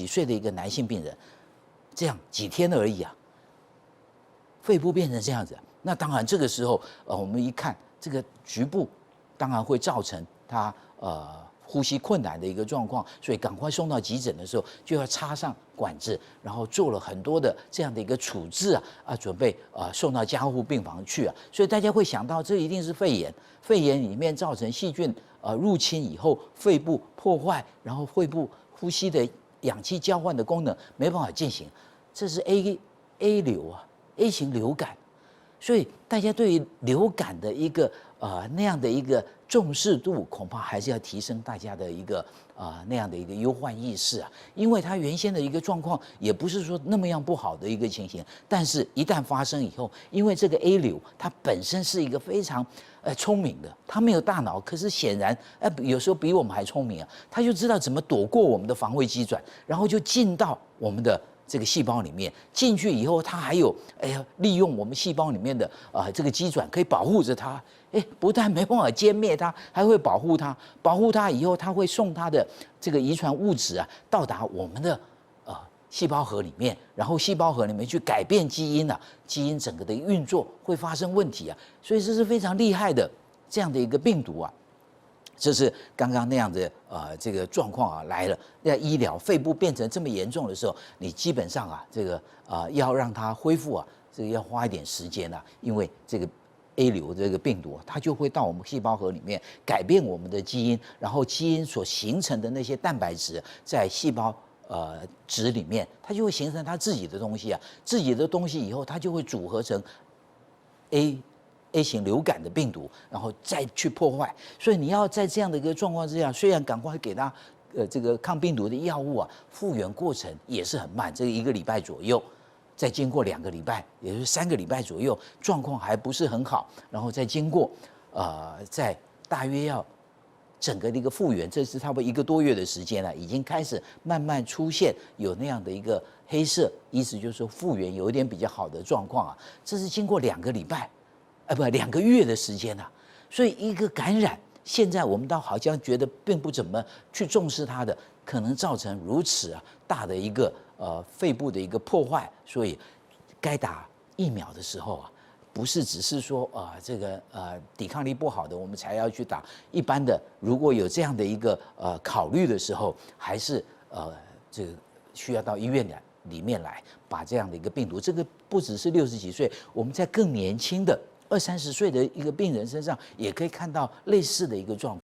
几岁的一个男性病人，这样几天而已啊，肺部变成这样子，那当然这个时候我们一看这个局部，当然会造成他呼吸困难的一个状况，所以赶快送到急诊的时候就要插上管子，然后做了很多的这样的一个处置准备送到加护病房去所以大家会想到这一定是肺炎，肺炎里面造成细菌入侵以后，肺部破坏，然后肺部呼吸的氧气交换的功能没办法进行，这是 A 流A 型流感，所以大家对于流感的一个那样的一个重视度，恐怕还是要提升大家的一个那样的一个忧患意识因为它原先的一个状况也不是说那么样不好的一个情形，但是一旦发生以后，因为这个 A 流它本身是一个非常聪明的，它没有大脑，可是显然有时候比我们还聪明它就知道怎么躲过我们的防卫机转，然后就进到我们的这个细胞里面，进去以后，它还有利用我们细胞里面的这个机转可以保护着它，不但没办法歼灭它，还会保护它。保护它以后，它会送它的这个遗传物质到达我们的细胞核里面，然后细胞核里面去改变基因基因整个的运作会发生问题所以这是非常厉害的这样的一个病毒这是刚刚那样的这个状况来了，在医疗肺部变成这么严重的时候，你基本上这个要让它恢复这个要花一点时间因为这个 A 流这个病毒它就会到我们细胞核里面改变我们的基因，然后基因所形成的那些蛋白质在细胞质里面，它就会形成它自己的东西自己的东西以后，它就会组合成 A 型流感的病毒，然后再去破坏。所以你要在这样的一个状况之下，虽然赶快给他这个抗病毒的药物复原过程也是很慢，这个1个礼拜左右，再经过2个礼拜，也就是3个礼拜左右，状况还不是很好，然后再经过在大约要整个的一个复原，这是差不多1个多月的时间已经开始慢慢出现有那样的一个黑色，意思就是说复原有一点比较好的状况这是经过2个礼拜。2个月的时间所以一个感染，现在我们倒好像觉得并不怎么去重视它的，可能造成如此大的一个肺部的一个破坏，所以该打疫苗的时候不是只是说这个抵抗力不好的我们才要去打，一般的如果有这样的一个考虑的时候，还是这个需要到医院里面来把这样的一个病毒，这个不只是60几岁，我们在更年轻的20、30岁的一个病人身上也可以看到类似的一个状况。